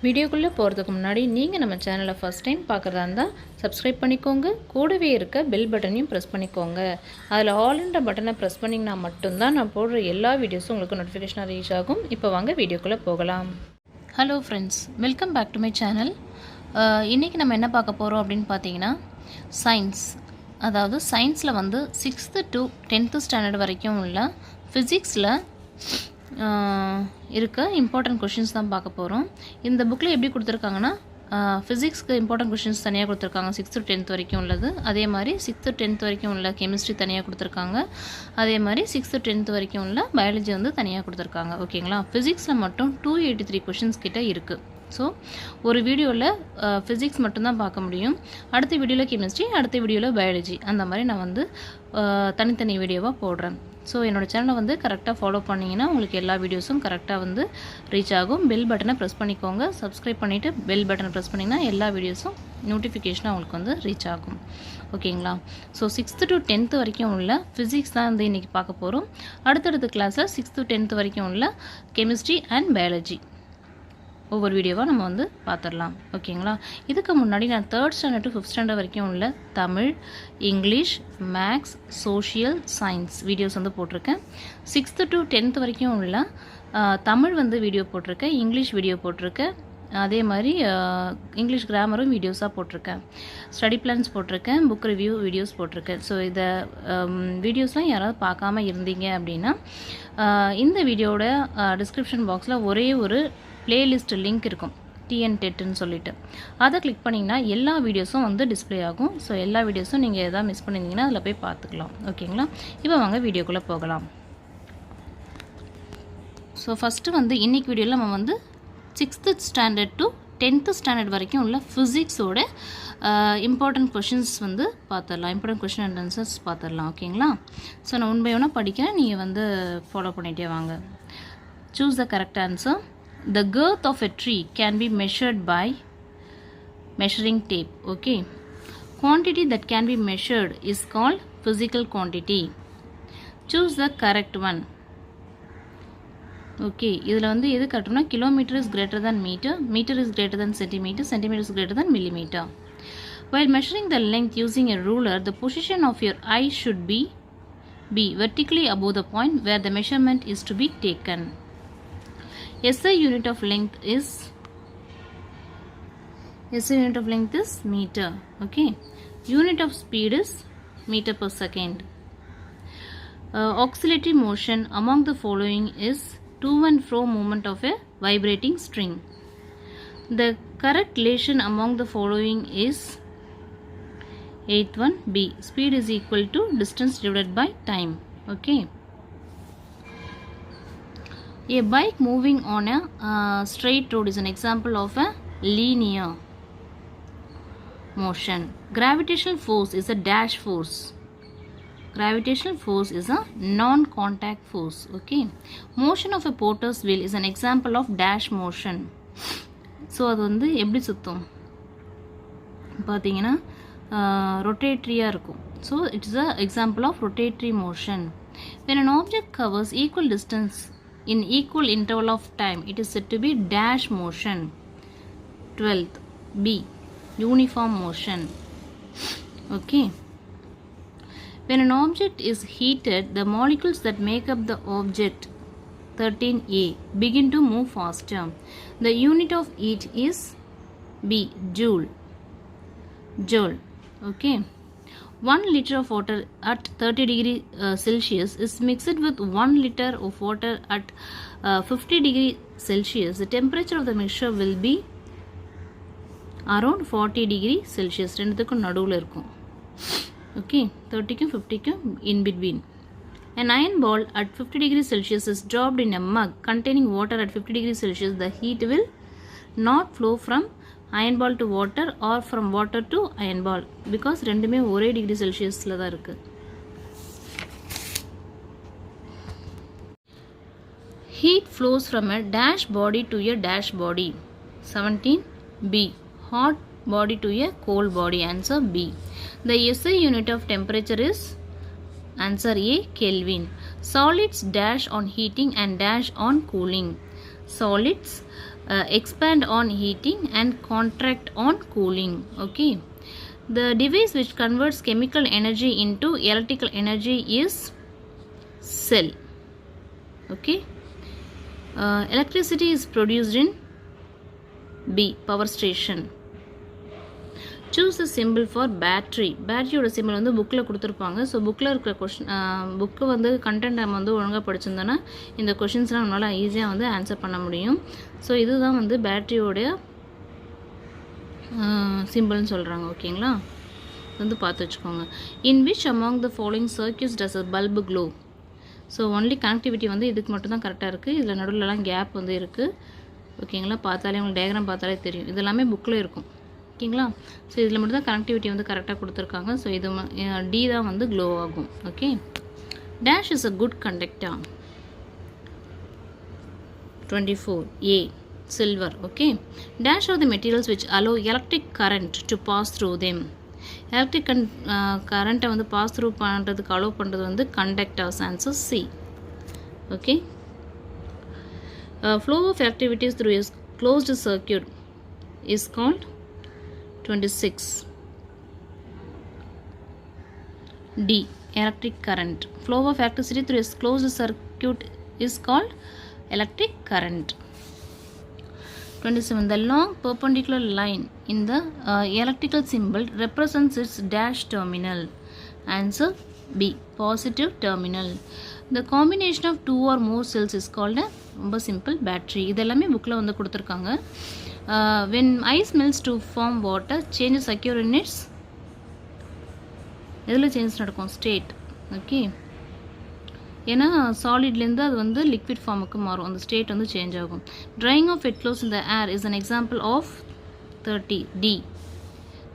வீடியோக்குள்ளே போகிறதுக்கு முன்னாடி நீங்கள் நம்ம சேனலை ஃபஸ்ட் டைம் பார்க்குறதா இருந்தால் சப்ஸ்கிரைப் பண்ணிக்கோங்க. கூடவே இருக்க பெல் பட்டனையும் ப்ரெஸ் பண்ணிக்கோங்க. அதில் ஆல்ன்ற பட்டனை ப்ரெஸ் பண்ணிங்கன்னா மட்டும்தான் நான் போடுற எல்லா வீடியோஸும் உங்களுக்கு நோட்டிஃபிகேஷனாக ரீச் ஆகும். இப்போ வாங்க வீடியோக்குள்ளே போகலாம். Hello friends, welcome back to my channel. இன்றைக்கி நம்ம என்ன பார்க்க போகிறோம் அப்படின்னு பார்த்தீங்கன்னா சயின்ஸ். அதாவது சயின்ஸில் வந்து 6th to 10th ஸ்டாண்டர்ட் வரைக்கும் உள்ள ஃபிசிக்ஸில் இருக்க இம்பார்ட்டன்ட் கொஷின்ஸ் தான் பார்க்க போகிறோம். இந்த புக்கில் எப்படி கொடுத்துருக்காங்கன்னா ஃபிசிக்ஸ்க்கு இம்பார்ட்டன்ட் கொஷின்ஸ் தனியாக கொடுத்துருக்காங்க 6th to 10th வரைக்கும் உள்ளது. அதே மாதிரி 6th to 10th வரைக்கும் உள்ள கெமிஸ்ட்ரி தனியாக கொடுத்துருக்காங்க. அதே மாதிரி 6th to 10th வரைக்கும் உள்ள பயாலஜி வந்து தனியாக கொடுத்துருக்காங்க. ஓகேங்களா? ஃபிசிக்ஸில் மட்டும் 283 கொஷின்ஸ் கிட்ட இருக்குது. ஸோ ஒரு வீடியோவில் ஃபிசிக்ஸ் மட்டும்தான் பார்க்க முடியும். அடுத்த வீடியோவில் கெமிஸ்ட்ரி, அடுத்த வீடியோவில் பயாலஜி, அந்த மாதிரி நான் வந்து தனித்தனி வீடியோவாக போடுறேன். ஸோ என்னோடய சேனலை வந்து கரெக்டாக ஃபாலோ பண்ணிங்கன்னா உங்களுக்கு எல்லா வீடியோஸும் கரெக்டாக வந்து ரீச் ஆகும். பெல் பட்டனை ப்ரெஸ் பண்ணிக்கோங்க. சப்ஸ்கிரைப் பண்ணிவிட்டு பெல் பட்டனை ப்ரெஸ் பண்ணிங்கன்னா எல்லா வீடியோஸும் நோட்டிஃபிகேஷனாக உங்களுக்கு வந்து ரீச் ஆகும். ஓகேங்களா? ஸோ 6th to 10th வரைக்கும் உள்ள ஃபிசிக்ஸ் தான் வந்து இன்றைக்கி பார்க்க போகிறோம். அடுத்தடுத்த கிளாஸில் 6th to 10th வரைக்கும் உள்ள கெமிஸ்ட்ரி அண்ட் பயாலஜி ஒவ்வொரு வீடியோவாக நம்ம வந்து பார்த்துடலாம். ஓகேங்களா? இதுக்கு முன்னாடி நான் 3rd standard to 5th standard வரைக்கும் உள்ள Tamil, English, maths, social, science videos வந்து போட்டிருக்கேன். 6th to 10th வரைக்கும் உள்ள தமிழ் வந்து வீடியோ போட்டிருக்கேன், இங்கிலீஷ் வீடியோ போட்டிருக்கேன். அதே மாதிரி இங்கிலீஷ் கிராமரும் வீடியோஸாக போட்டிருக்கேன். ஸ்டடி பிளான்ஸ் போட்டிருக்கேன், புக் ரிவ்யூ வீடியோஸ் போட்டிருக்கேன். ஸோ இதை வீடியோஸ்லாம் யாராவது பார்க்காம இருந்தீங்க அப்படின்னா இந்த வீடியோட டிஸ்கிரிப்ஷன் பாக்ஸில் ஒரே ஒரு பிளேலிஸ்ட் லிங்க் இருக்கும், Tntetன்னு சொல்லிட்டு. அதை கிளிக் பண்ணிங்கன்னா எல்லா வீடியோஸும் வந்து டிஸ்பிளே ஆகும். ஸோ எல்லா வீடியோஸும் நீங்கள் எதாவது மிஸ் பண்ணியிருந்தீங்கன்னா அதில் போய் பார்த்துக்கலாம். ஓகேங்களா? இப்போ வாங்க வீடியோக்குள்ளே போகலாம். ஸோ ஃபஸ்ட்டு வந்து இன்றைக்கி வீடியோவில் நம்ம வந்து 6th standard to 10th standard வரைக்கும் உள்ள ஃபிசிக்ஸோட இம்பார்ட்டன்ட் கொஷின்ஸ் வந்து பார்த்துடலாம். இம்பார்ட்டன்ட் கொஷின் அண்ட் ஆன்சர்ஸ் பார்த்துடலாம். ஓகேங்களா? ஸோ நான் உண்மை ஒன்றா படிக்கிறேன், நீங்கள் வந்து ஃபாலோ பண்ணிகிட்டே வாங்க. Choose the correct answer. The girth of a tree can be measured by measuring tape. Okay. Quantity that can be measured is called physical quantity. Choose the correct one. Okay. இதில் வந்து எது கட்டணும்னா kilometer is greater than meter, meter is greater than centimeter, centimeter is greater than millimeter. While measuring the length using a ruler, the position of your eye should be vertically above the point where the measurement is to be taken. SI unit of length is meter. Okay. Unit of speed is meter per second. Oscillatory motion among the following is to and fro movement of a vibrating string. The correct relation among the following is 8th one B. Speed is equal to distance divided by time. Okay. A bike moving on a straight road is an example of a linear motion. Gravitational force is a dash force. Gravitational force is a non-contact force. Okay. Motion of a potter's wheel is an example of dash motion. So அது வந்து எப்படி சுத்தும் பார்த்தீங்கன்னா ரொட்டேட்ரியாக இருக்கும். So it is a example of rotatory motion. When an object covers equal distance in equal interval of time, it is said to be dash motion. 12th B. Uniform motion. Okay. When an object is heated, the molecules that make up the object 13A begin to move faster. The unit of heat is B. Joule. Okay. 1 liter of water at 30 degree Celsius is mixed with 1 liter of water at 50 degree Celsius. The temperature of the mixture will be around 40 degree Celsius. ரெண்டுத்துக்கும் நடுவில் இருக்கும். Okay. 30க்கும் 50க்கும் in between. An iron ball at 50 degree Celsius is dropped in a mug containing water at 50 degree Celsius. The heat will not flow from iron ball to water or from water to iron ball because ரெண்டுமே ஒரே degree செல்சியஸில் தான் இருக்குது. Heat flows from a dash body to a dash body. 17B. Hot body to a cold body. Answer B. The SI unit of temperature is answer A. Kelvin. Solids dash on heating and dash on cooling. Solids expand on heating and contract on cooling. Okay. The device which converts chemical energy into electrical energy is cell. Okay. Electricity is produced in B, power station. Choose the symbol for battery. பேட்டரியோட symbol வந்து புக்கில் கொடுத்துருப்பாங்க. So புக்கில் இருக்கிற book வந்து content நம்ம வந்து ஒழுங்காக படிச்சிருந்தோன்னா இந்த கொஷின்ஸ்லாம் நம்மளால் ஈஸியாக வந்து ஆன்சர் பண்ண முடியும். ஸோ இதுதான் வந்து பேட்டரியோடைய சிம்பிள்னு சொல்கிறாங்க. ஓகேங்களா, வந்து பார்த்து வச்சுக்கோங்க. In which among the following circuits does a bulb glow. So only connectivity வந்து இதுக்கு மட்டும் தான் கரெக்டாக இருக்குது. இதில் நடுவில்லாம் கேப் வந்து இருக்குது. ஓகேங்களா, பார்த்தாலே உங்களுக்கு டயக்ராம் பார்த்தாலே தெரியும். இது எல்லாமே புக்கில் இருக்கும். ஓகேங்களா, ஸோ இதில் மட்டும் தான் கனெக்டிவிட்டி வந்து கரெக்டாக கொடுத்துருக்காங்க. ஸோ இது டி தான் வந்து க்ளோ ஆகும். Okay. Dash is a good conductor. 24 A, silver. Okay. Dash are the materials which allow electric current to pass through them. Electric current வந்து pass through பண்ணுறதுக்கு allow பண்ணுறது வந்து conductors. Answer C. Okay. Flow of activities through a closed circuit is called 26 D, electric current. Flow of electricity through a closed circuit is called electric current. 27. The long perpendicular line in the electrical symbol represents its dash terminal. Answer B, positive terminal. The combination of two or more cells is called a ரொம்ப simple battery. இதெல்லாமே புக்கில் வந்து கொடுத்துருக்காங்க. When ice melts to form water, changes occur in its எதில் change நடக்கும்? State. Okay, ஏன்னா சாலிட்லேருந்து அது வந்து லிக்விட் ஃபார்முக்கு மாறும். அந்த ஸ்டேட் வந்து சேஞ்ச் ஆகும். Drying of wet clothes in the air is an example of 30 D,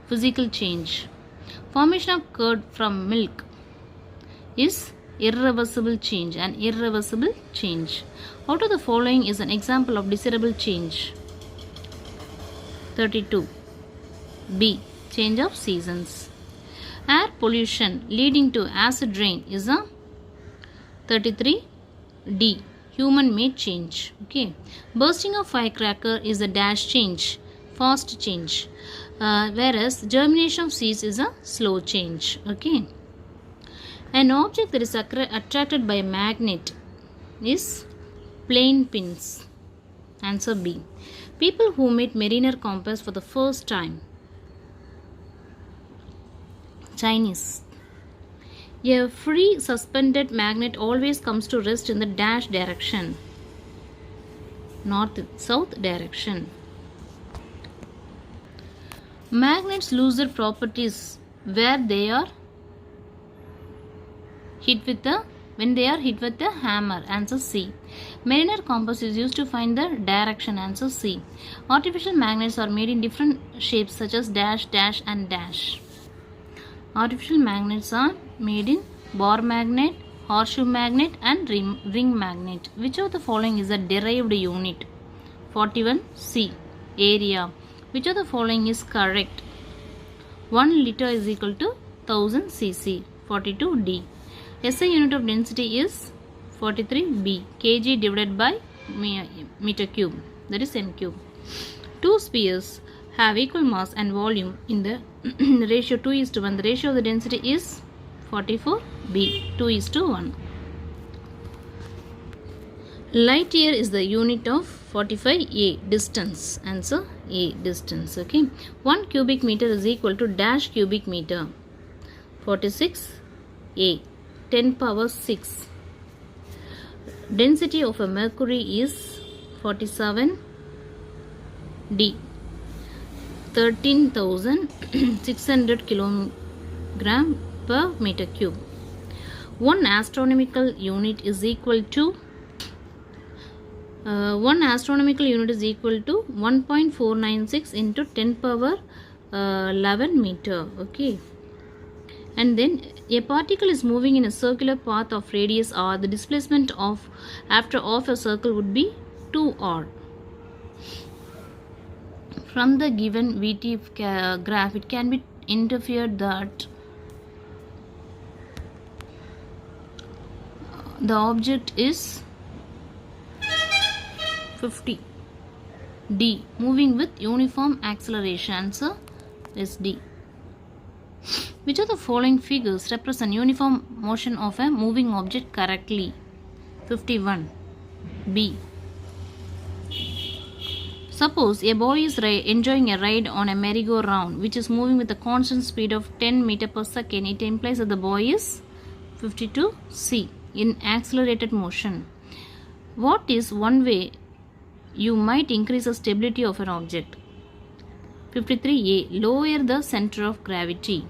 physical change. Formation of curd from milk is irreversible change. An irreversible change. Out of the following is an example of desirable change? 32 B, change of seasons. Air pollution leading to acid rain is a 33 D, human made change. Okay. Bursting of firecracker is a dash change, fast change, whereas germination of seeds is a slow change. Okay. An object that is attracted by a magnet is plain pins. Answer B. People who made mariner compass for the first time. Chinese. A free suspended magnet always comes to rest in the dash direction, north south direction. Magnets lose their properties where they are hit with the when they are hit with the hammer. Answer C. Mariner compass is used to find the direction. Answer C. Artificial magnets are made in different shapes such as dash, dash and dash. Artificial magnets are made in bar magnet, horseshoe magnet and ring magnet. Which of the following is a derived unit? 41 C, area. Which of the following is correct? 1 liter is equal to 1000 cc. 42 D. SI unit of density is 43 B, kg divided by meter cube, that is n cube. Two spheres have equal mass and volume in the ratio 2:1. The ratio of the density is 44 B, 2:1. Light year is the unit of 45 A, distance. Answer A, distance. Okay. 1 cubic meter is equal to dash cubic meter. 46 A, 10 power 6. Density of a mercury is 47 D, 13,600 kilogram per meter cube. One astronomical unit is equal to 1.496 into 10 power 11 meter. Okay. And then a particle is moving in a circular path of radius r. The displacement of after off a circle would be 2r. From the given VT graph, it can be inferred that the object is 50. D. Moving with uniform acceleration. Answer is D. Which of the following figures represent uniform motion of a moving object correctly? 51. B. Suppose a boy is enjoying a ride on a merry-go-round which is moving with a constant speed of 10 meters per second. It implies that the boy is 52. C. In accelerated motion. What is one way you might increase the stability of an object? 53A. Lower the center of gravity.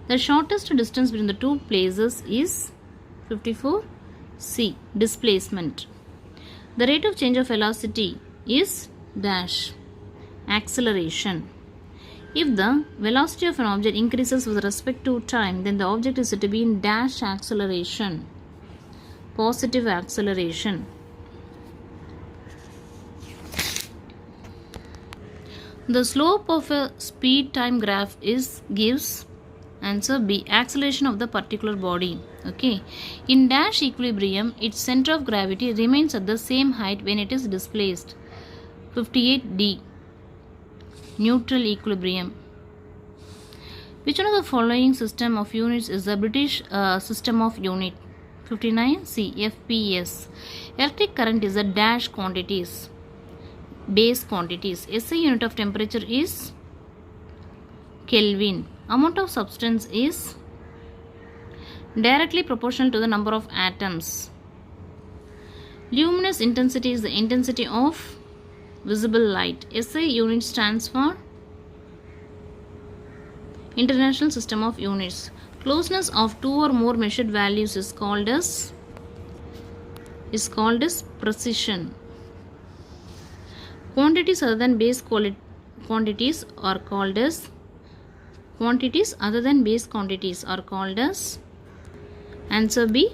The shortest distance between the two places is 54C. Displacement. The rate of change of velocity is dash. Acceleration. If the velocity of an object increases with respect to time, then the object is said to be in dash acceleration. Positive acceleration. The slope of a speed time graph gives answer B. Acceleration of the particular body. Okay. In dash equilibrium, its center of gravity remains at the same height when it is displaced. 58D. Neutral equilibrium. Which one of the following system of units is the British system of unit? 59C. FPS. Electric current is a dash quantities. Base quantities. SI unit of temperature is Kelvin. Amount of substance is directly proportional to the number of atoms. Luminous intensity is the intensity of visible light. SI unit stands for International System of Units. Closeness of two or more measured values is called as precision. Quantities other than base quantities are called as answer B.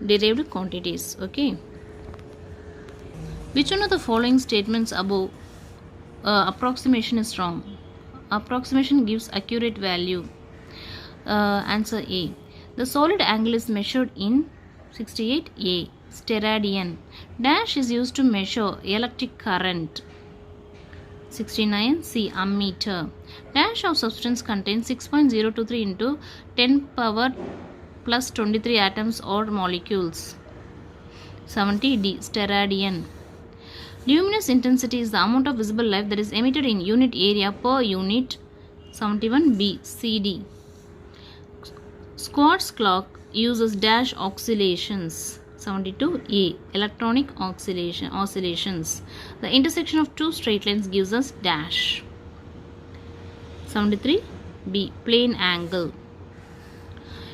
Derived quantities. Okay. Which one of the following statements above approximation is wrong? Approximation gives accurate value. Answer A. The solid angle is measured in 68A. Steradian. Dash is used to measure electric current. 69C. Ammeter. Dash of substance contains 6.023 into 10 power plus 23 atoms or molecules. 70D. Steradian. Luminous intensity is the amount of visible light that is emitted in unit area per unit. 71B. CD. Squartz clock uses dash oscillations. 72A. Electronic oscillations. The intersection of two straight lines gives us dash. 73B. Plane angle.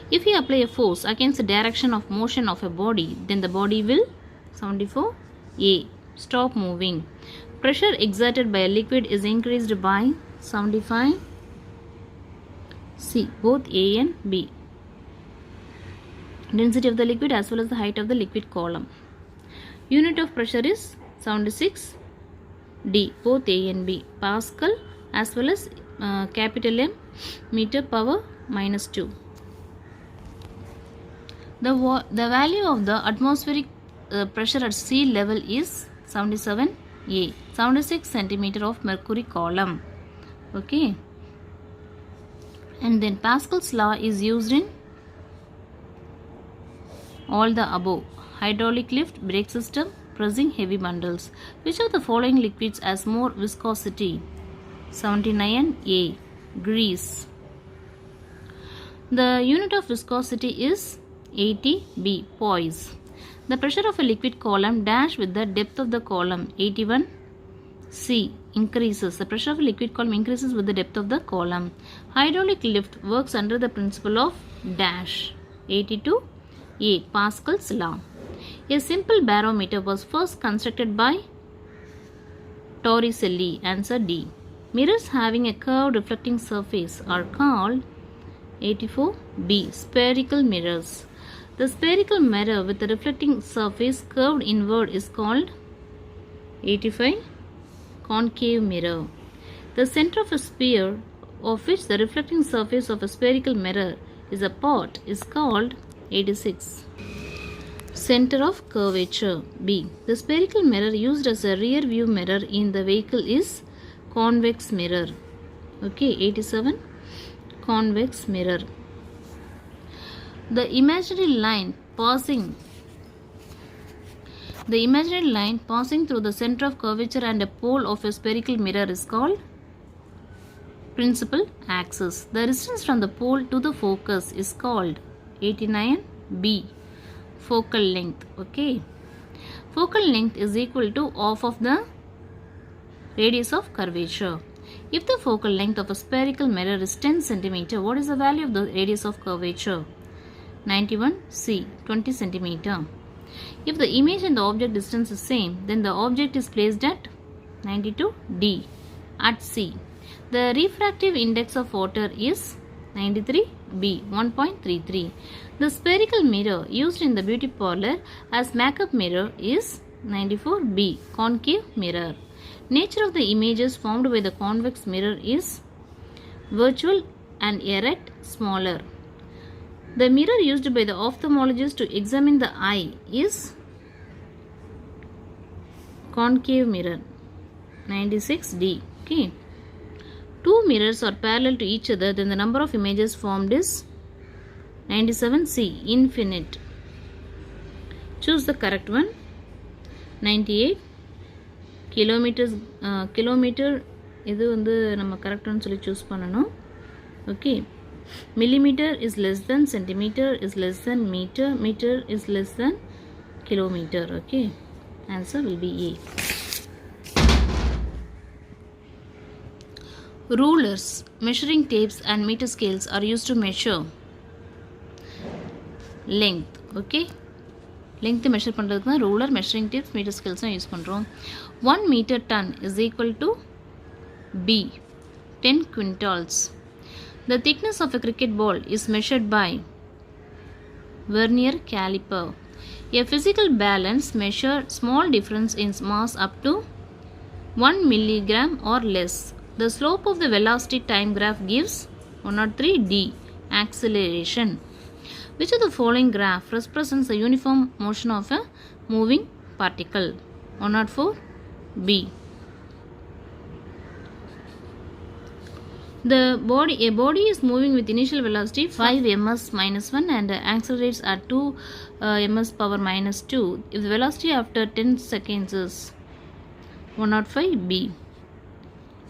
If we apply a force against the direction of motion of a body, then the body will 74A. Stop moving. Pressure exerted by a liquid is increased by 75C. Both A and B. Density of the liquid as well as the height of the liquid column. Unit of pressure is 76D. Both A and B. Pascal as well as capital M. Meter power minus 2. The value of the atmospheric pressure at sea level is 77A. 76 centimeter of mercury column. Okay. And then Pascal's law is used in all the above. Hydraulic lift, brake system, pressing heavy bundles. Which of the following liquids has more viscosity? 79A. Grease. The unit of viscosity is 80B. Poise. The pressure of a liquid column dash with the depth of the column 81C increases. The pressure of a liquid column increases with the depth of the column. Hydraulic lift works under the principle of dash 82A. Pascal's law. A simple barometer was first constructed by Torricelli. Answer D. Mirrors having a curved reflecting surface are called 84B. Spherical mirrors. The spherical mirror with the reflecting surface curved inward is called 85 concave mirror. The center of a sphere of which the reflecting surface of a spherical mirror is a part is called 86. Center of curvature. B. The spherical mirror used as a rear view mirror in the vehicle is convex mirror. Okay, 87. Convex mirror. The imaginary line passing through the center of curvature and a pole of a spherical mirror is called principal axis. The distance from the pole to the focus is called 89. B. Focal length. Okay. Focal length is equal to half of the radius of curvature. If the focal length of a spherical mirror is 10 cm, what is the value of the radius of curvature? 91. C. 20 cm. If the image and the object distance is same, then the object is placed at 92. D. At C. The refractive index of water is 93. B. 1.33. The spherical mirror used in the beauty parlor as makeup mirror is 94. B. Concave mirror. Nature of the images formed by the convex mirror is virtual and erect, smaller. The mirror used by the ophthalmologist to examine the eye is concave mirror. 96. D. Okay. Two mirrors are parallel to each other, then the number of images formed is 97. C. Infinite. Choose the correct one. 98. Kilometer இது வந்து நம்ம கரெக்டானு சொல்லி choose பண்ணணும். Okay. Millimeter is less than centimeter is less than meter. Meter is less than kilometer. Okay. Answer will be A. Rulers, measuring tapes and meter scales are used to measure length. Okay. Length measure பண்றதுக்கு தான் ruler, measuring tapes, meter scales use பண்றோம். 1 meter ton is equal to B. 10 quintals. The thickness of a cricket ball is measured by vernier caliper. A physical balance measures small difference in mass up to 1 milligram or less. The slope of the velocity time graph gives 103. D. Acceleration. Which of the following graph represents the uniform motion of a moving particle? 104. B. A body is moving with initial velocity 5 ms minus 1 and accelerates at 2 ms power minus 2 if the velocity after 10 seconds is 105. B.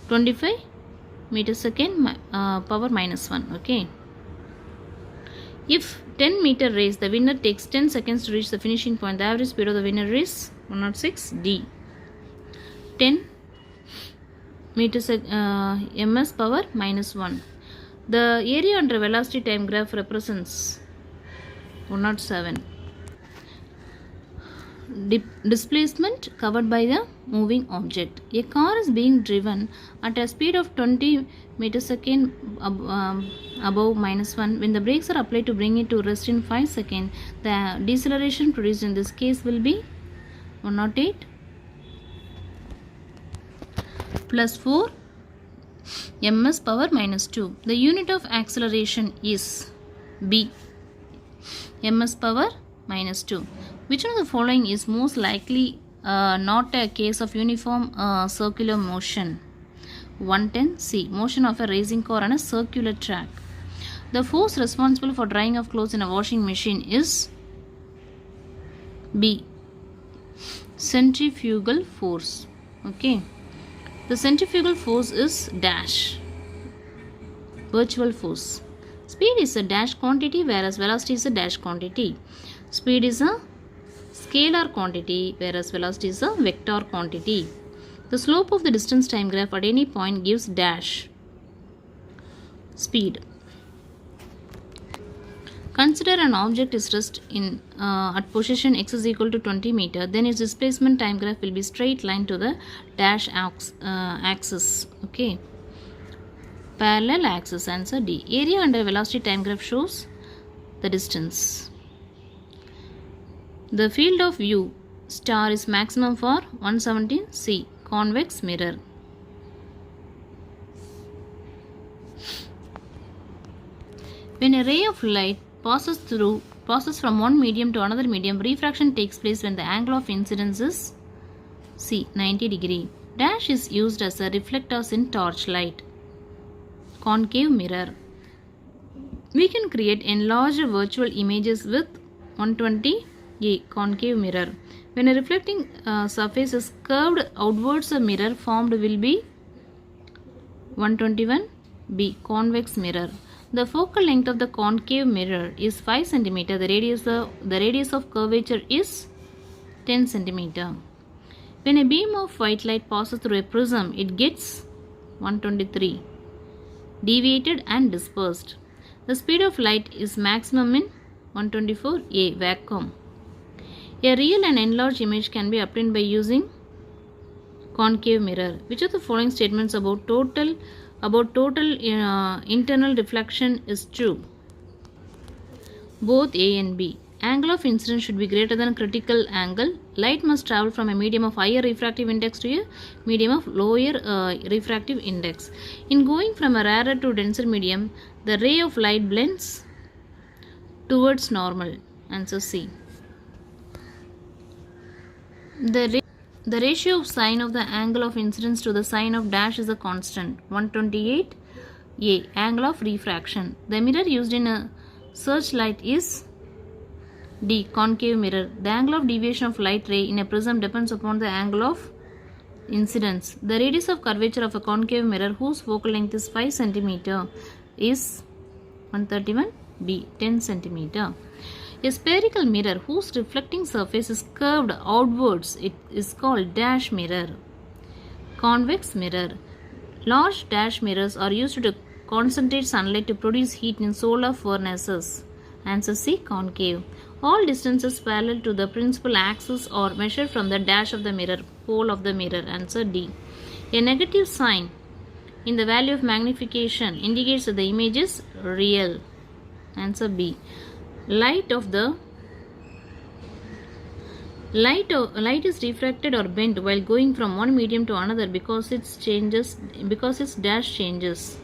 25 meter second power minus 1. Okay. If 10 meter race, the winner takes 10 seconds to reach the finishing point. The average speed of the winner is 106. D. 10 meter ms power minus 1. The area under velocity time graph represents 107. Displacement covered by the moving object. A car is being driven at a speed of 20 meter second above minus 1. When the brakes are applied to bring it to rest in 5 seconds, the deceleration produced in this case will be 108 plus 4 ms power minus 2. The unit of acceleration is B. ms power minus 2. Which one of the following is most likely not a case of uniform circular motion? 110. C. Motion of a racing car on a circular track. The force responsible for drying of clothes in a washing machine is B. Centrifugal force. Okay. The centrifugal force is dash. Virtual force. Speed is a dash quantity whereas velocity is a dash quantity. Speed is a scalar quantity whereas velocity is a vector quantity. The slope of the distance time graph at any point gives dash speed. Consider an object is rest in at position x is equal to 20 meter. Then its displacement time graph will be straight line to the dash axis. Okay. Parallel axis. Answer D. Area under velocity time graph shows the distance. The field of view star is maximum for 117. C. Convex mirror. When a ray of light passes through passes from one medium to another medium, refraction takes place when the angle of incidence is C 90 degree. Dash is used as a reflectors in torchlight. Concave mirror. We can create enlarged virtual images with 120A concave mirror. When a reflecting surface is curved outwards, a mirror formed will be 121B convex mirror. The focal length of the concave mirror is 5 cm. The radius of curvature is 10 cm. When a beam of white light passes through a prism, it gets 123, deviated and dispersed. The speed of light is maximum in 124A vacuum. A real and enlarged image can be obtained by using concave mirror. Which of the following statements about total internal reflection is true? Both A and B. Angle of incidence should be greater than critical angle. Light must travel from a medium of higher refractive index to a medium of lower refractive index. In going from a rarer to denser medium, the ray of light blends towards normal. Answer C. The ratio of sine of the angle of incidence to the sine of dash is a constant. 128A. Angle of refraction. The mirror used in a searchlight is D. Concave mirror. The angle of deviation of light ray in a prism depends upon the angle of incidence. The radius of curvature of a concave mirror whose focal length is 5 cm is 131B. 10 cm. A spherical mirror whose reflecting surface is curved outwards, it is called dash mirror. Convex mirror. Large dash mirrors are used to concentrate sunlight to produce heat in solar furnaces. Answer C. Concave. All distances parallel to the principal axis are measured from the dash of the mirror, pole of the mirror. Answer D. A negative sign in the value of magnification indicates that the image is real. Answer B. Light is refracted or bent while going from one medium to another because its dash changes.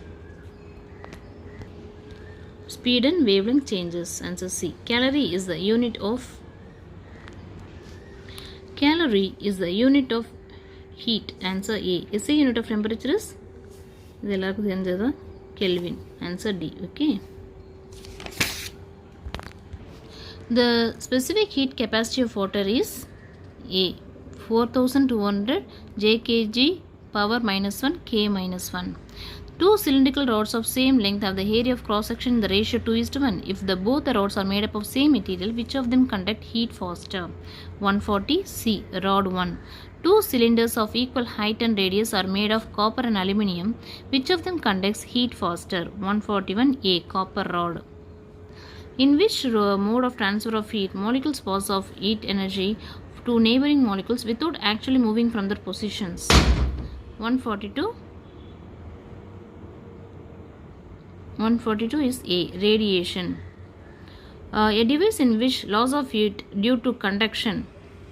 Speed and wavelength changes. Answer C. Calorie is the unit of heat. Answer A. SI unit of temperature is Kelvin. Answer D. Okay. The specific heat capacity of water is A. 4200 jkg power minus 1 k minus 1. Two cylindrical rods of same length have the area of cross section in the ratio 2:1. If both the rods are made up of same material, which of them conduct heat faster? 140 C. Rod 1. Two cylinders of equal height and radius are made of copper and aluminium. Which of them conducts heat faster? 141 A. Copper rod. In which mode of transfer of heat, molecules pass off heat energy to neighboring molecules without actually moving from their positions? 142 is A. Radiation. A device in which loss of heat due to conduction.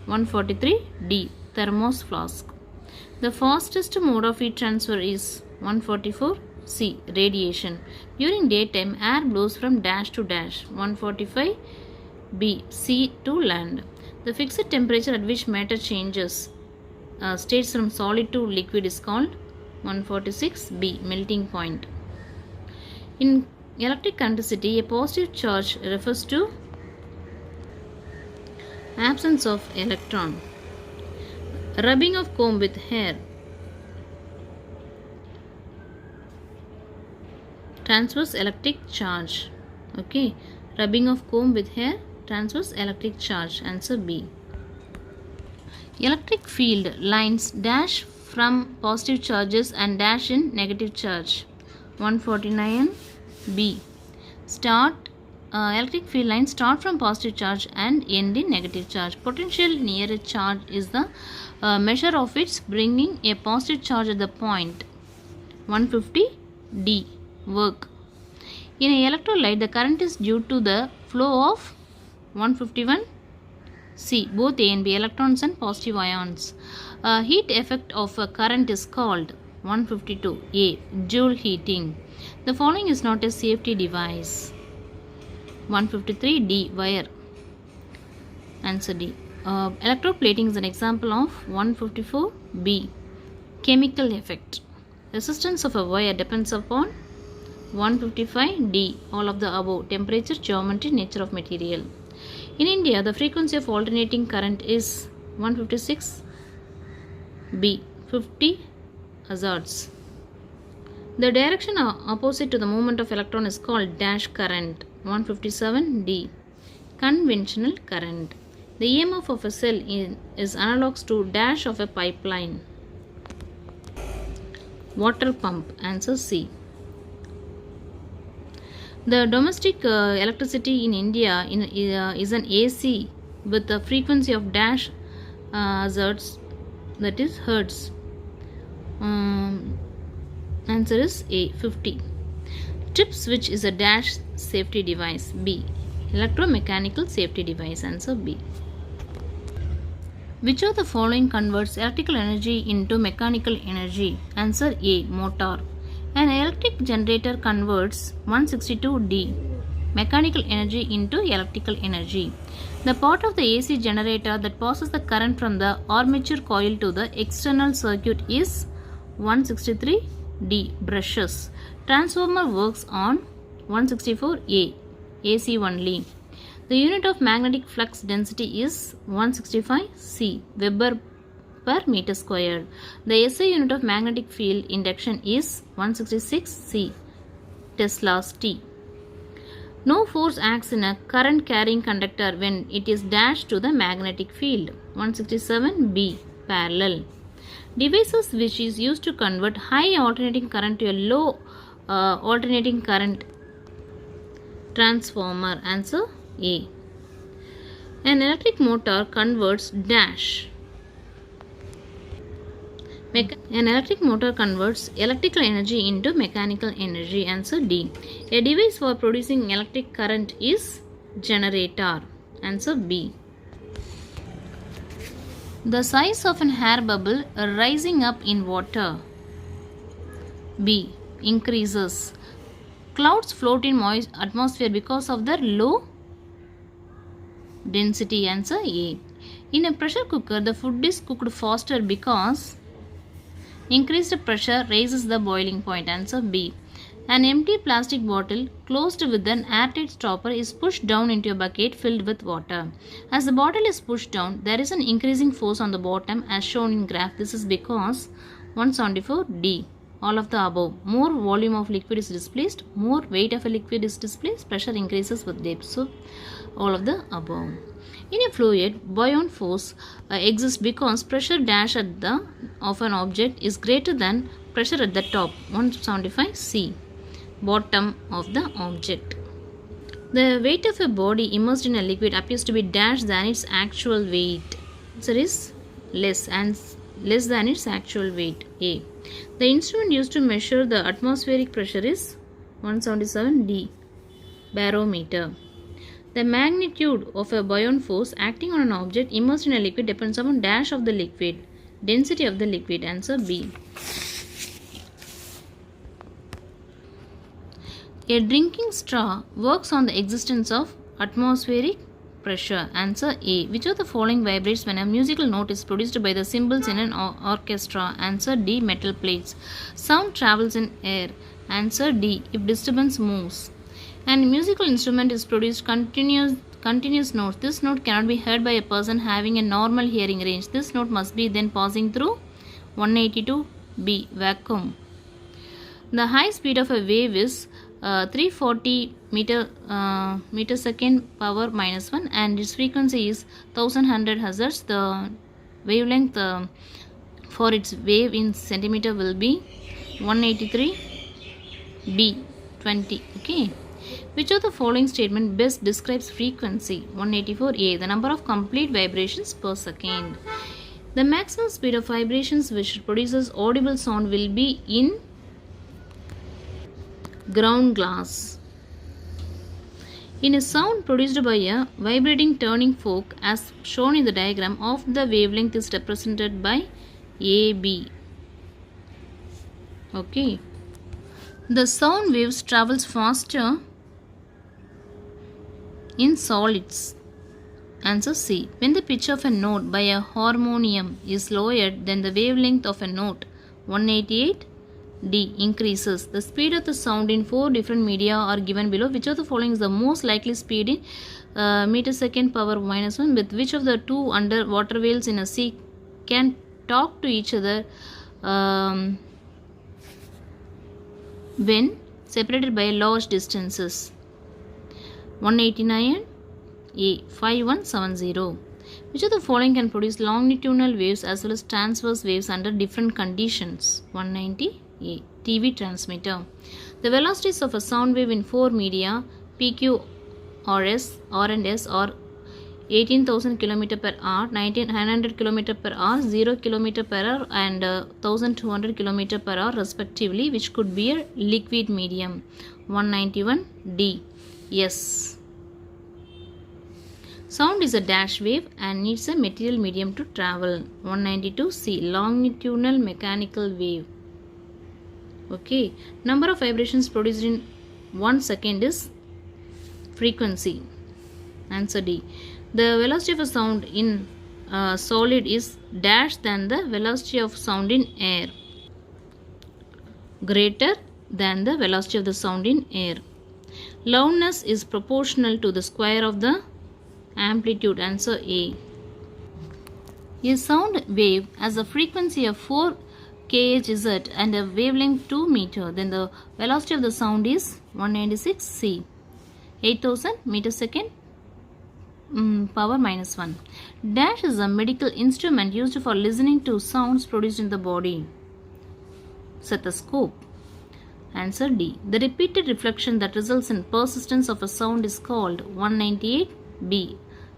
143 D. Thermos flask. The fastest mode of heat transfer is 144 C. Radiation. During daytime, air blows from dash to dash. 145 B. Sea to land. The fixed temperature at which matter changes states from solid to liquid is called 146 B. Melting point. In electroconductivity, a positive charge refers to absence of electron. Rubbing of comb with hair transfers electric charge. Okay, rubbing of comb with hair transfers electric charge. Answer B. Electric field lines dash from positive charges and dash in negative charge. 149 B. Electric field lines start from positive charge and end in negative charge. Potential near a charge is the measure of its bringing a positive charge at the point. 150 D. Work. In an electrolyte, the current is due to the flow of 151 C. Both A and B, electrons and positive ions. Heat effect of a current is called 152 A. Joule heating. The following is not a safety device. 153D, wire. Answer D. Electroplating is an example of 154B, chemical effect. Resistance of a wire depends upon 155D, all of the above, temperature, geometry, nature of material. In India, the frequency of alternating current is 156B, 50 Hz. The direction opposite to the movement of electron is called dash current, 157D, conventional current. The EMF of a cell is analogous to dash of a pipeline. Water pump, answer C. The domestic electricity in India is an AC with a frequency of dash hertz, that is hertz. Answer is A, 50. Trip switch is a dash safety device. B, electromechanical safety device. Answer B. Which of the following converts electrical energy into mechanical energy? Answer A, motor. An electric generator converts 162D, mechanical energy, into electrical energy. The part of the AC generator that passes the current from the armature coil to the external circuit is 163D, brushes. Transformer works on 164A, AC only. The unit of magnetic flux density is 165 C, Weber per meter squared. The SI unit of magnetic field induction is 166 C, Tesla's T. No force acts in a current carrying conductor when it is dashed to the magnetic field, 167 B, parallel. Devices which is used to convert high alternating current to a low alternating current. Transformer. Answer A. An electric motor converts dash. An electric motor converts electrical energy into mechanical energy. Answer D. A device for producing electric current is generator. Answer B. The size of an air bubble rising up in water. B, increases. Clouds float in moist atmosphere because of their low density. Answer A. In a pressure cooker, the food is cooked faster because increased pressure raises the boiling point. Answer B. An empty plastic bottle closed with an airtight stopper is pushed down into a bucket filled with water. As the bottle is pushed down, there is an increasing force on the bottom as shown in graph. This is because 174D. All of the above. More volume of liquid is displaced, more weight of a liquid is displaced, pressure increases with depth. So, all of the above. In a fluid, buoyant force exists because pressure dash at the of an object is greater than pressure at the top, 175 C, bottom of the object. The weight of a body immersed in a liquid appears to be dash than its actual weight. Answer is less than its actual weight. A. The instrument used to measure the atmospheric pressure is 177 D, barometer. The magnitude of a buoyant force acting on an object immersed in a liquid depends upon dash of the liquid, density of the liquid. Answer B. A drinking straw works on the existence of atmospheric pressure. Answer A. Which of the following vibrates when a musical note is produced by the cymbals in an orchestra? Answer D. Metal plates. Sound travels in air. Answer D. If disturbance moves. An musical instrument is produced continuous notes. This note cannot be heard by a person having a normal hearing range. This note must be then passing through 182B, vacuum. The high speed of a wave is 340 meter second power minus 1 and its frequency is 1100 Hz. The wavelength for its wave in centimeter will be 183B, 20. Okay. Which of the following statement best describes frequency? 184A. The number of complete vibrations per second. The maximum speed of vibrations which produces audible sound will be in ground glass. In a sound produced by a vibrating turning fork as shown in the diagram of the wavelength is represented by AB. Okay. The sound waves travels faster in solids? Answer C. When the pitch of a note by a harmonium is lowered, then the wavelength of a note 188 D increases. The speed of the sound in 4 different media are given below. Which of the following is the most likely speed in meter second power -1? With which of the two underwater whales in a sea can talk to each other when separated by large distances? 189 A. 5170. Which of the following can produce longitudinal waves as well as transverse waves under different conditions? 190 A. TV transmitter. The velocities of a sound wave in 4 media PQ, RS, R and S are 18,000 km per hour, 1900 km per hour, 0 km per hour and 1200 km per hour respectively, which could be a liquid medium. 191 D. Yes. Sound is a dash wave and needs a material medium to travel. 192 C. Longitudinal mechanical wave. Okay. Number of vibrations produced in 1 second is frequency. Answer D. The velocity of a sound in solid is dash than the velocity of sound in air. Greater than the velocity of the sound in air. Loudness is proportional to the square of the amplitude. Answer A. A sound wave has a frequency of 4 kHz and a wavelength 2 meter. Then the velocity of the sound is 196 C. 8000 meter second power -1. Dash is a medical instrument used for listening to sounds produced in the body. Stethoscope. Answer D. The repeated reflection that results in persistence of a sound is called 198 B.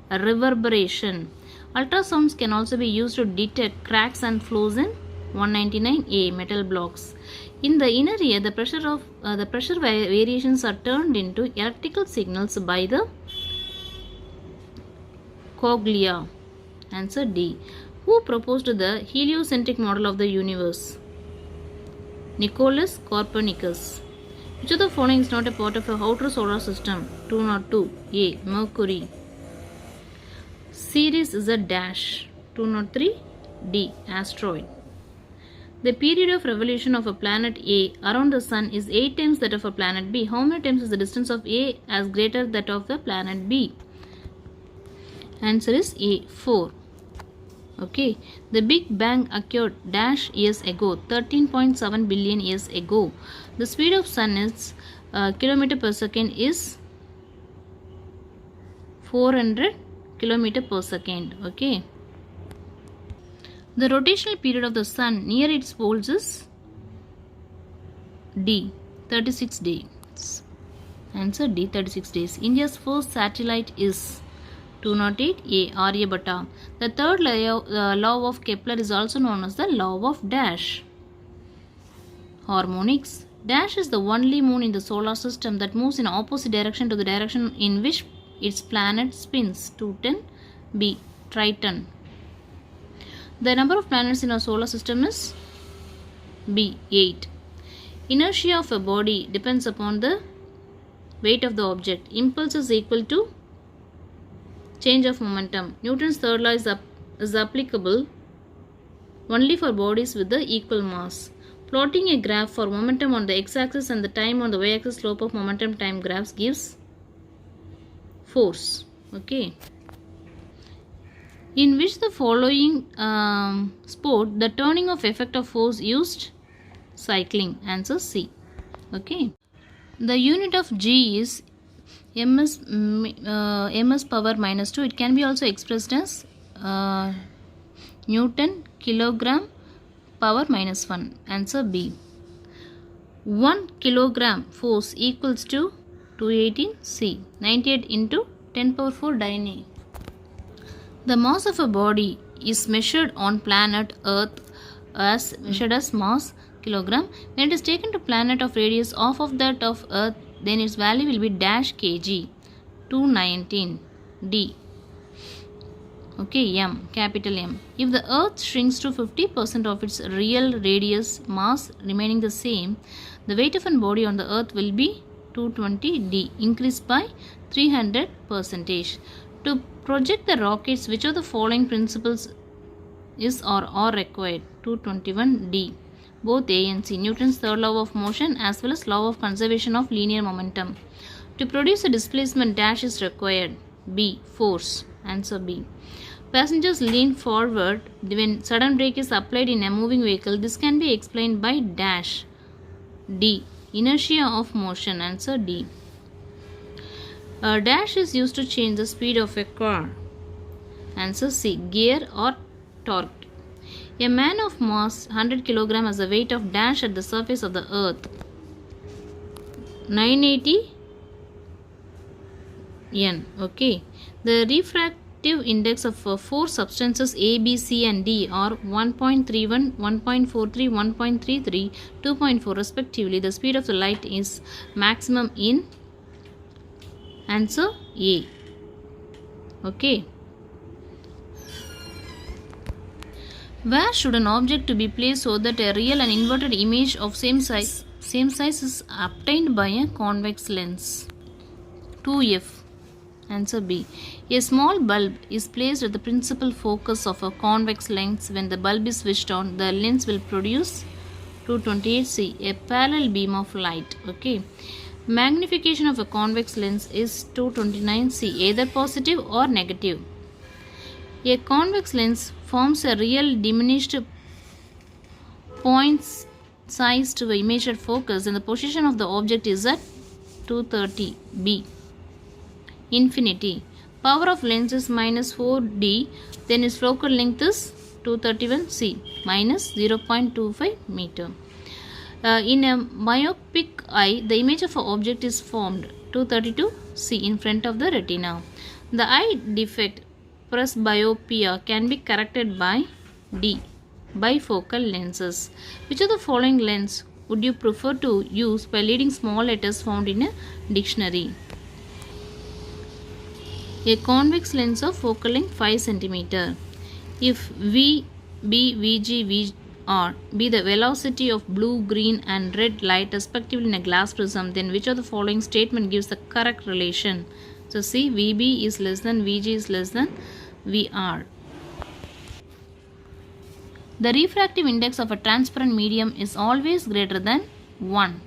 A reverberation. Ultrasounds can also be used to detect cracks and flaws in 199 A. Metal blocks. In the inner ear, the pressure variations are turned into electrical signals by the cochlea. Answer D. Who proposed the heliocentric model of the universe? Nicholas Copernicus. Which of the following is not a part of a outer solar system? 202 A. Mercury. Ceres is a dash. 203 D. Asteroid. The period of revolution of a planet A around the sun is 8 times that of a planet B. How many times is the distance of A as greater that of the planet B? Answer is A. 4. Okay. The Big Bang occurred dash years ago, 13.7 billion years ago. The speed of sun is kilometer per second is 400 kilometer per second. Okay. The rotational period of the sun near its poles is D. 36 days. Answer D. 36 days. India's first satellite is 208 A. Aryabhatta. The third law of Kepler is also known as the law of dash. Harmonics. Dash is the only moon in the solar system that moves in opposite direction to the direction in which its planet spins. 210 B. Triton. The number of planets in our solar system is B. 8. Inertia of a body depends upon the weight of the object. Impulse is equal to change of momentum. Newton's third law is applicable only for bodies with the equal mass. Plotting a graph for momentum on the x-axis and the time on the y-axis, slope of momentum time graphs gives force. Okay. In which the following sport the turning of effect of force used? Cycling. Answer C. Okay. The unit of G is ms power -2. It can be also expressed as Newton kilogram power -1. Answer B. 1 kilogram force equals to 218 C. 98 into 10 power 4 dyne. The mass of a body is measured on planet Earth as measured as mass kilogram. When it is taken to planet of radius half of that of Earth, then its value will be dash kg. 219 D. Okay, M, capital M. If the Earth shrinks to 50% of its real radius, mass remaining the same, the weight of a body on the Earth will be 220 D, increased by 300%. To project the rockets, which of the following principles is or are required? 221D. Both A and C. Newton's third law of motion as well as law of conservation of linear momentum. To produce a displacement, dash is required. B. Force. Answer B. Passengers lean forward when sudden brake is applied in a moving vehicle. This can be explained by dash. D. Inertia of motion. Answer D. A dash is used to change the speed of a car. Answer C. Gear or torque. A man of mass 100 kg has a weight of dash at the surface of the earth. 980 N. Okay. The refractive index of four substances A, B, C and D are 1.31, 1.43, 1.33, 2.4 respectively. The speed of the light is maximum in. Answer A. Okay. Where should an object to be placed so that a real and inverted image of same size is obtained by a convex lens? 2F. Answer B. A small bulb is placed at the principal focus of a convex lens. When the bulb is switched on, the lens will produce 228C, a parallel beam of light. Okay. Magnification of a convex lens is 229C, either positive or negative. A convex lens forms a real diminished point size to the image at focus, and the position of the object is at 230B. Infinity. Power of lens is minus 4D, then its focal length is 231C, minus 0.25 meter. In a myopic eye, the image of an object is formed 232C in front of the retina. The eye defect, presbyopia, can be corrected by D. Bifocal lenses. Which of the following lens would you prefer to use by reading small letters found in a dictionary? A convex lens of focal length 5 cm. If V, B, VG, VR be the velocity of blue, green and red light respectively in a glass prism, then which of the following statement gives the correct relation? So see, VB is less than VG is less than VR. The refractive index of a transparent medium is always greater than 1.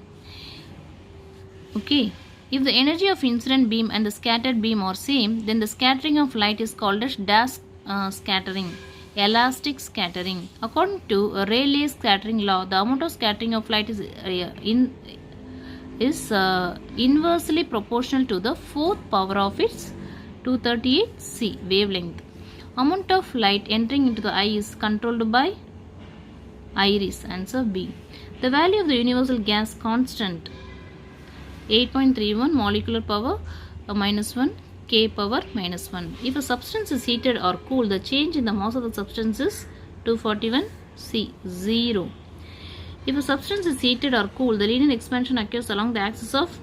Okay. If the energy of incident beam and the scattered beam are same, then the scattering of light is called as dash scattering, elastic scattering. According to Rayleigh's scattering law, the amount of scattering of light is inversely proportional to the fourth power of its 238C wavelength. Amount of light entering into the eye is controlled by iris. Answer B. The value of the universal gas constant 8.31 molecular power minus 1 K power minus 1. If a substance is heated or cooled, the change in the mass of the substance is 241 C 0. If a substance is heated or cooled, the linear expansion occurs along the axis of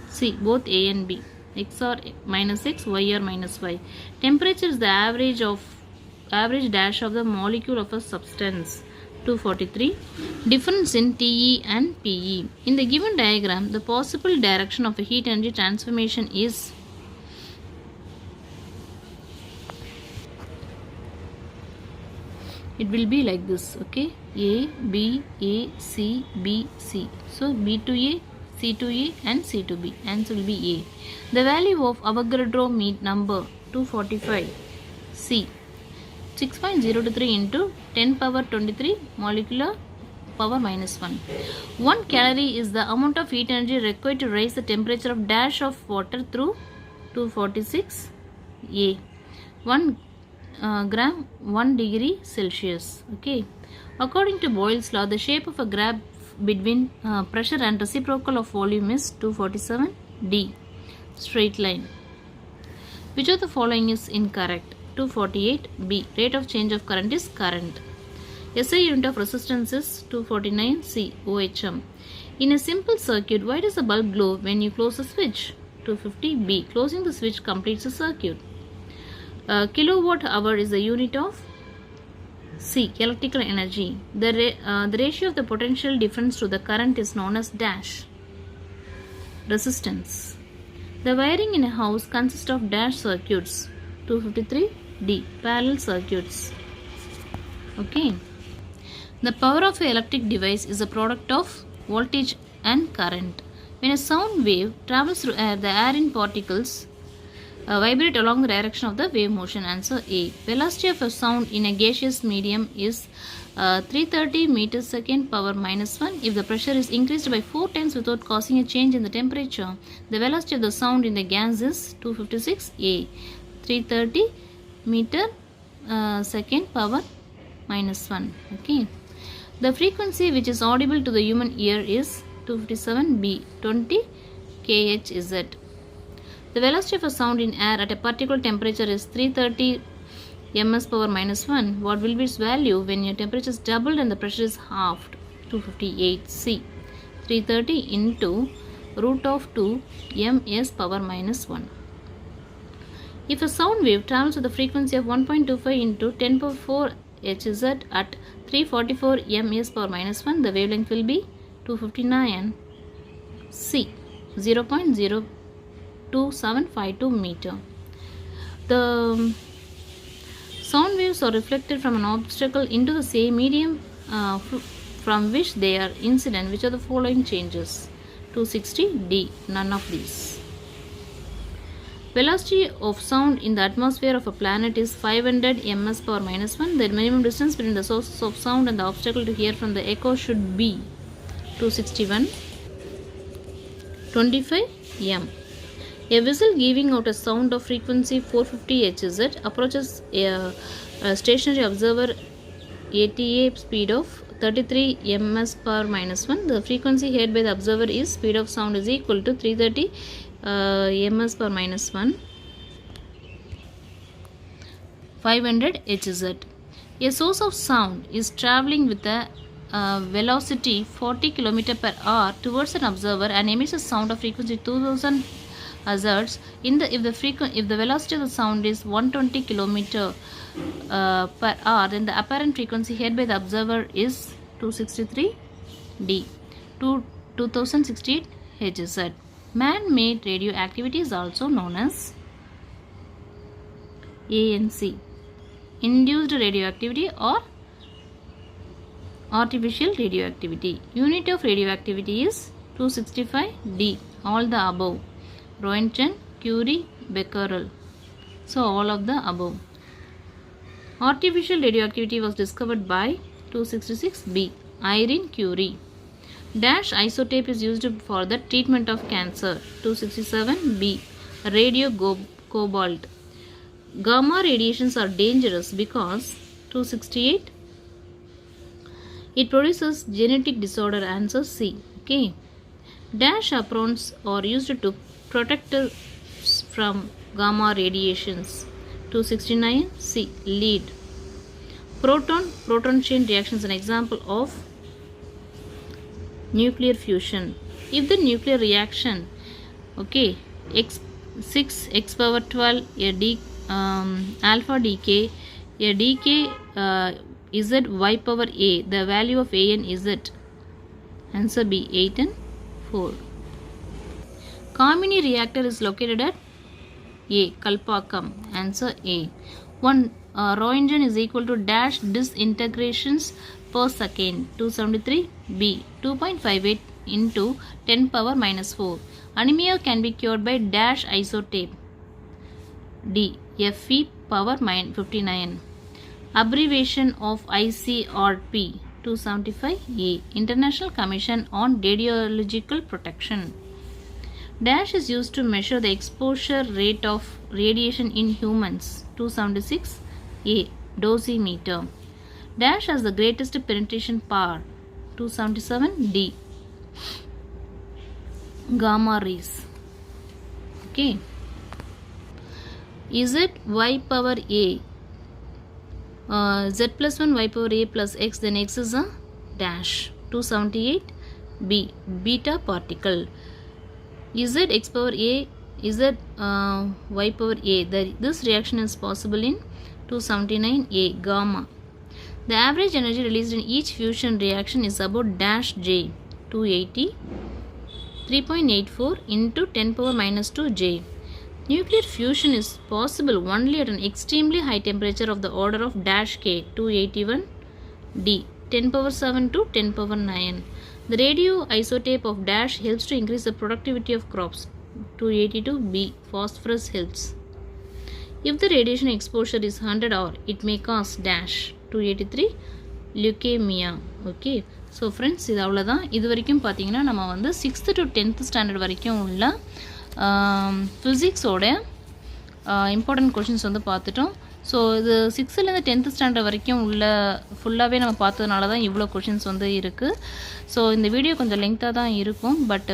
C, both A and B. X are minus X, Y are minus Y. Temperature is the average dash of the molecule of a substance. 243. Difference in TE and PE. In the given diagram, the possible direction of a heat energy transformation is it will be like this. Okay, A, B, A, C, B, C. So B to A, C to A and C to B. Answer will be A. The value of Avogadro number 245 C. 6.023 into 10 power 23 molecular power minus 1. 1 calorie is the amount of heat energy required to raise the temperature of dash of water through 246 A. 1 gram 1 degree Celsius. Okay. According to Boyle's law, the shape of a graph between pressure and reciprocal of volume is 247 D. Straight line. Which of the following is incorrect? 248 B. Rate of change of current is current. SI unit of resistance is 249 C OHM. In a simple circuit, why does the bulb glow when you close the switch? 250 B. Closing the switch completes the circuit. Kilowatt hour is the unit of C. Electrical energy. The ratio of the potential difference to the current is known as dash. Resistance. The wiring in a house consists of dash circuits. 253D. Parallel circuits. Okay. The power of an electric device is a product of voltage and current. When a sound wave travels through air, the air in particles vibrate along the direction of the wave motion. Answer A. Velocity of a sound in a gaseous medium is 330 meters second power minus 1. If the pressure is increased by 4 times without causing a change in the temperature, the velocity of the sound in the gas is 256 A. 330 meter second power minus 1. Okay. The frequency which is audible to the human ear is 257 B. 20 kHz. The velocity of a sound in air at a particular temperature is 330 ms power minus 1. What will be its value when your temperature is doubled and the pressure is halved? 258 C. 330 into root of 2 ms power minus 1. If a sound wave travels with a frequency of 1.25 into 10 power 4 Hz at 344 ms power minus 1, the wavelength will be 259 C. 0.02752 meter. The sound waves are reflected from an obstacle into the same medium from which they are incident. Which are the following changes? 260 D. None of these. Velocity of sound in the atmosphere of a planet is 500 ms power minus 1. The minimum distance between the sources of sound and the obstacle to hear from the echo should be 261 25 m. A vessel giving out a sound of frequency 450 Hz approaches a stationary observer ATA speed of 33 ms per minus 1. The frequency heard by the observer is speed of sound is equal to 330 ms per minus 1 500 Hz. A source of sound is traveling with a velocity 40 km per hour towards an observer and emits a sound of frequency 2000 Hz. If the velocity of the sound is 120 km per hour, then the apparent frequency heard by the observer is 263 D. 2068 Hz. Man-made radioactivity is also known as ANC, induced radioactivity or artificial radioactivity. Unit of radioactivity is 265 D. All the above. Roentgen, Curie, Becquerel. So all of the above. Artificial radioactivity was discovered by 266 B. Irene Curie. Dash isotope is used for the treatment of cancer. 267 B. Radio cobalt. Gamma radiations are dangerous because 268 it produces genetic disorder. Answer C. Okay. Dash aprons are used to protect us from gamma radiations. 269 C. Lead. Proton chain reaction is an example of nuclear fusion. If the nuclear reaction, okay, 6 power 12 alpha decay, a decay z y power a, the value of a and z. Answer B. 8 and 4. Kamini reactor is located at A. Kalpakkam. Answer A. 1 Roentgen is equal to dash disintegrations per second. 273 B. 2.58 into 10 power minus 4. Anemia can be cured by dash isotope. D. Fe power 59. Abbreviation of ICRP. 275 A. International Commission on Radiological Protection. Dash is used to measure the exposure rate of radiation in humans. 276 A. Dosimeter. Dash has the greatest penetration power. 277 D. Gamma rays. Okay. Z y power a. Z plus 1 y power a plus x, then x is a dash. 278 B. Beta particle. Z x power a, Z y power a. This reaction is possible in 279 A. Gamma. The average energy released in each fusion reaction is about dash J. 280 3.84 into 10 power minus 2 J. Nuclear fusion is possible only at an extremely high temperature of the order of dash K 281 D 10 power 7 to 10 power 9. The radioisotope of dash helps to increase the productivity of crops. 282 B phosphorus helps. If the radiation exposure is 100 hour, it may cause dash 283 leukemia. Okay. So friends இது அவ்வளோதான். இது வரைக்கும் பார்த்தீங்கன்னா நம்ம வந்து 6th to 10th standard வரைக்கும் உள்ள ஃபிசிக்ஸோட important questions வந்து பார்த்துட்டோம். ஸோ இது 6th-லேருந்து 10th ஸ்டாண்டர்ட் வரைக்கும் உள்ள ஃபுல்லாகவே நம்ம பார்த்ததுனால தான் இவ்வளோ கொஷின்ஸ் வந்து இருக்குது. ஸோ இந்த வீடியோ கொஞ்சம் லெங்க்த்தாக தான் இருக்கும். பட்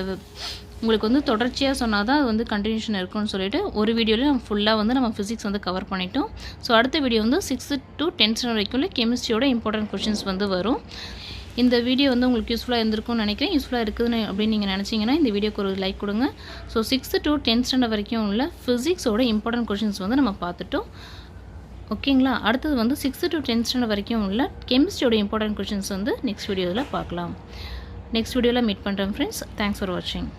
உங்களுக்கு வந்து தொடர்ச்சியாக சொன்னால் தான் அது வந்து கண்டினியூஷன் இருக்கும்னு சொல்லிட்டு ஒரு வீடியோவில் நம்ம ஃபுல்லாக வந்து நம்ம ஃபிசிக்ஸ் வந்து கவர் பண்ணிட்டோம். ஸோ அடுத்த வீடியோ வந்து 6th to 10th ஸ்டாண்டர்ட் வரைக்கும் உள்ள கெமிஸ்ட்ரியோட இம்பார்ட்டன்ட் கொஷின்ஸ் வந்து வரும். இந்த வீடியோ வந்து உங்களுக்கு யூஸ்ஃபுல்லாக இருந்திருக்கும்னு நினைக்கிறேன். யூஸ்ஃபுல்லாக இருக்குதுன்னு அப்படின்னு நீங்கள் நினச்சிங்கன்னா இந்த வீடியோக்கு ஒரு லைக் கொடுங்க. So 6th to 10th standard வரைக்கும் உள்ள ஃபிசிக்ஸோட இம்பார்ட்டன்ட் கொஷின்ஸ் வந்து நம்ம பார்த்துட்டோம். ஓகேங்களா. அடுத்தது வந்து 6th to 10th ஸ்டாண்டர்ட் வரைக்கும் உள்ள கெமிஸ்ட்ரியோட இம்பார்ட்டன்ட் கொஷின்ஸ் வந்து நெக்ஸ்ட் வீடியோவில் பார்க்கலாம். நெக்ஸ்ட் வீடியோவில் மீட் பண்ணுறேன் ஃப்ரெண்ட்ஸ். தேங்க்ஸ் ஃபார் வாட்சிங்.